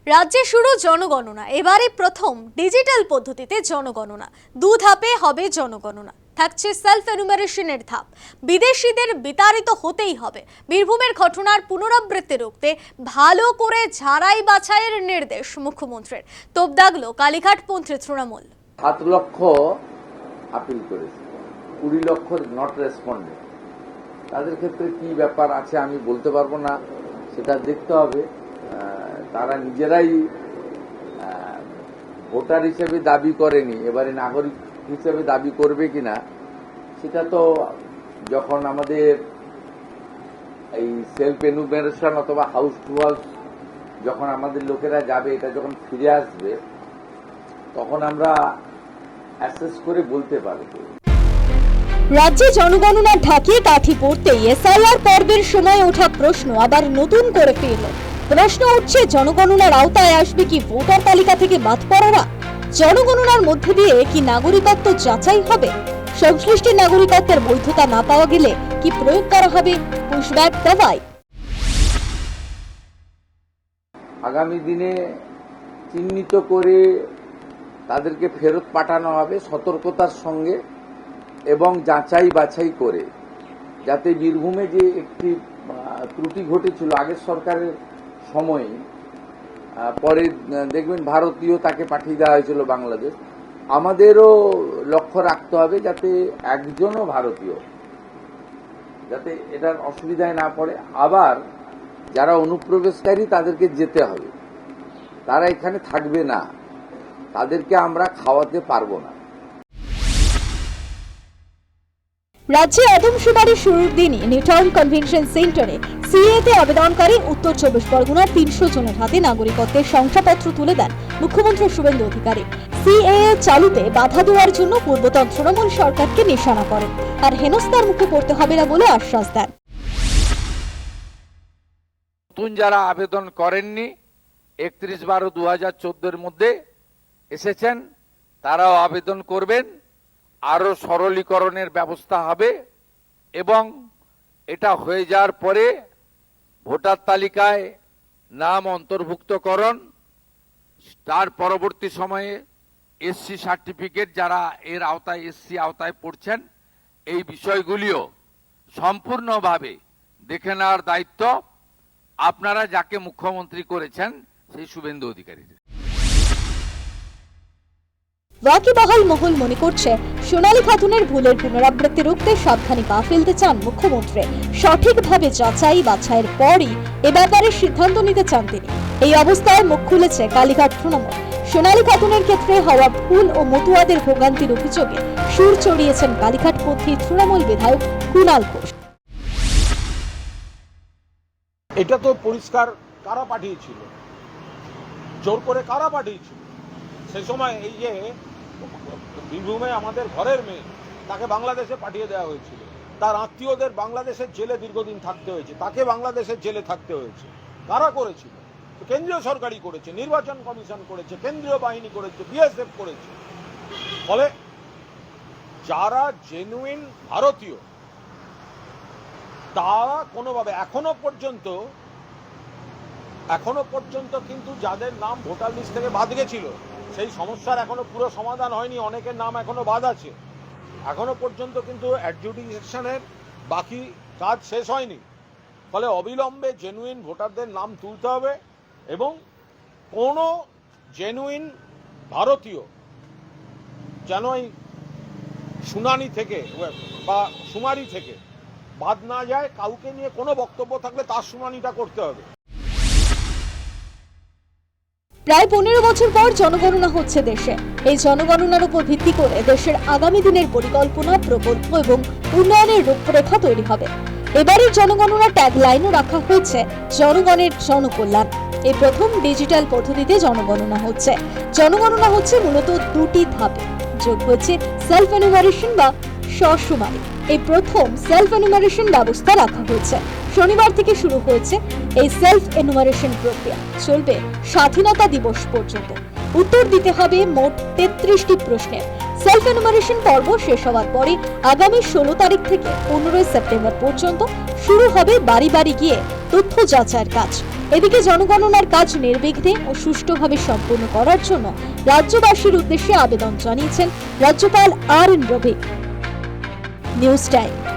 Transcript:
রাজ্যে শুরু জনগণনা। এবারে প্রথম ডিজিটাল পদ্ধতিতে জনগণনা। 2 ধাপে হবে জনগণনা। থাকছে সেলফ এনুমারেশনের ধাপ। বিদেশিদের বিতাড়িত হতেই হবে। বীরভূমের ঘটনার পুনরাবৃত্তি রুখতে ভালো করে ঝাড়াই বাছাইয়ের নির্দেশ মুখ্যমন্ত্রীর। তোপ দাগলো কালীঘাটপন্থী তৃণমূল। 7 লক্ষ আপিল করেছে, 20 লক্ষ নট রেসপন্ডেড। তাদের ক্ষেত্রে কি ব্যাপার আছে আমি বলতে পারবো না, সেটা দেখতে হবে। তারা নিজেরাই ভোটার হিসেবে দাবি করেনি, এবারে নাগরিক হিসেবে দাবি করবে কিনা সেটা তো যখন আমাদের এই সেলফ এনুমারেশন অথবা হাউস টু হাউস যখন আমাদের লোকেরা যাবে, এটা যখন ফিরে আসবে তখন আমরা অ্যাসেস করে বলতে পারবো। রাজ্যে জনগণনার ঢাকে কাঠি পড়তেই এসআইআর পর্বের সময় ওঠা প্রশ্ন আবার নতুন করে ফিরল। প্রশ্ন উঠছে, জনগণনার আওতায় আসবে কি ভোটার তালিকা থেকে বাদ পড়ারা? জনগণনার মধ্যে দিয়ে কি নাগরিকত্ব যাচাই হবে? সংশ্লিষ্ট নাগরিকত্বের বৈধতা না পাওয়া গেলে কি প্রয়োগ করা হবে পুশব্যাক দাওয়াই? আগামী দিনে চিহ্নিত করে তাদেরকে ফেরত পাঠানো হবে সতর্কতার সঙ্গে এবং যাচাই বাছাই করে, যাতে বীরভূমে যে একটি ত্রুটি ঘটেছিল আগের সরকারের সময়ে, পরে দেখবেন ভারতীয় তাকে পাঠিয়ে দেওয়া হয়েছিল বাংলাদেশ। আমাদেরও লক্ষ্য রাখতে হবে যাতে একজনও ভারতীয় যাতে এটার অসুবিধায় না পড়ে। আবার যারা অনুপ্রবেশকারী তাদেরকে যেতে হবে, তারা এখানে থাকবে না, তাদেরকে আমরা খাওয়াতে পারবো না। রাজ্যে আদমশুমারি শুরুর দিনই নিউটাউন কনভেনশন সেন্টারে সিএতে আবেদনকারী উত্তর 24 পরগনার 300 জনের হাতে নাগরিকত্বের শংসাপত্র তুলে দেন মুখ্যমন্ত্রী শুভেন্দু অধিকারী। সিএএ চালুতে বাধা দেওয়ার জন্য পূর্বতন তৃণমূল সরকারকে নিশানা করেন আর হেনস্থার মুখে পড়তে হবে না বলে আশ্বাস দেন। নতুন যারা আবেদন করেননি 31/12/2014 মধ্যে এসেছেন, তারাও আবেদন করবেন। আরো সরলীকরণের ব্যবস্থা হবে এবং এটা হয়ে যাওয়ার পরে ভোটার তালিকায় নাম অন্তর্ভুক্তকরণ, তার পরবর্তী সময়ে এসসি সার্টিফিকেট যারা এর আওতায় এসসি আওতায় পড়ছেন, এই বিষয়গুলিও সম্পূর্ণভাবে দেখে নেওয়ার দায়িত্ব আপনারা যাকে মুখ্যমন্ত্রী করেছেন সেই শুভেন্দু অধিকারীর। ওয়াকিবহাল মহল মনে করছে, সোনালী খাতুনের ভুলের পুনরাবৃত্তি রুখতে সাবধানী পা ফেলতে চান মুখ্যমন্ত্রী। সঠিকভাবে যাচাই বাছাইয়ের পরই এ ব্যাপারে সিদ্ধান্ত নিতে চান তিনি। এই অবস্থায় মুখ খুলেছে কালীঘাট তৃণমূল। সোনালী খাতুনের ক্ষেত্রে হওয়া ভুল ও মতুয়াদের ভোগান্তির অভিযোগে সুর চড়িয়েছেন কালীঘাটপন্থী তৃণমূল বিধায়ক কুণাল ঘোষ। এটা তো পরিষ্কার কারা পাঠিয়েছিল, জোর করে কারা পাঠিয়েছিল? সেই সময় এই যে বীরভূমে আমাদের ঘরের মেয়ে, তাকে বাংলাদেশে পাঠিয়ে দেওয়া হয়েছিল, তার আত্মীয়দের বাংলাদেশের জেলে দীর্ঘদিন থাকতে হয়েছে, তাকে বাংলাদেশের জেলে থাকতে হয়েছে। কারা করেছিল? কেন্দ্রীয় সরকারই করেছে, নির্বাচন কমিশন করেছে, কেন্দ্রীয় বাহিনী করেছে, বিএসএফ করেছে। ফলে যারা জেনুইন ভারতীয় তারা কোনোভাবে এখনো পর্যন্ত কিন্তু যাদের নাম ভোটার লিস্ট থেকে বাদ গেছিল, সেই সমস্যার এখনো পুরো সমাধান হয়নি। অনেকের নাম এখনো বাদ আছে, এখনো পর্যন্ত কিন্তু অ্যাডজুডিকেশনের বাকি কাজ শেষ হয়নি। ফলে অবিলম্বে জেনুইন ভোটারদের নাম তুলতে হবে এবং কোনো জেনুইন ভারতীয় যেন এই শুনানি থেকে বা শুমারি থেকে বাদ না যায়। কাউকে নিয়ে কোনো বক্তব্য থাকলে তার শুনানিটা করতে হবে। প্রায় 15 বছর পর জনগণনা হচ্ছে দেশে। এই জনগণনার উপর ভিত্তি করে দেশের আগামী দিনের পরিকল্পনা, প্রকল্প এবং উন্নয়নের রূপরেখা তৈরি হবে। এবারের জনগণনা ট্যাগলাইনও রাখা হয়েছে জনগণের জনকল্যাণ। এই প্রথম ডিজিটাল পদ্ধতিতে জনগণনা হচ্ছে। জনগণনা হচ্ছে মূলত 2টি ধাপে, যোগ হচ্ছে সেলফ এনুমারেশন বা স্বশুমারি। এই প্রথম সেলফ এনুমারেশন ব্যবস্থা রাখা হয়েছে। শনিবার থেকে শুরু হয়েছে এই সেলফ এনুমারেশন প্রক্রিয়া, চলবে স্বাধীনতা দিবস পর্যন্ত। উত্তর দিতে হবে মোট 33টি প্রশ্নের। সেলফ এনুমারেশন পর্ব শেষ হওয়ার পরে আগামী 16 তারিখ থেকে 15 সেপ্টেম্বর পর্যন্ত শুরু হবে বাড়ি বাড়ি গিয়ে তথ্য যাচাইয়ের কাজ। এদিকে জনগণনার কাজ নির্বিঘ্নে ও সুষ্ঠুভাবে সম্পন্ন করার জন্য রাজ্যবাসীর উদ্দেশ্যে আবেদন জানিয়েছেন রাজ্যপাল RN রবি। News time.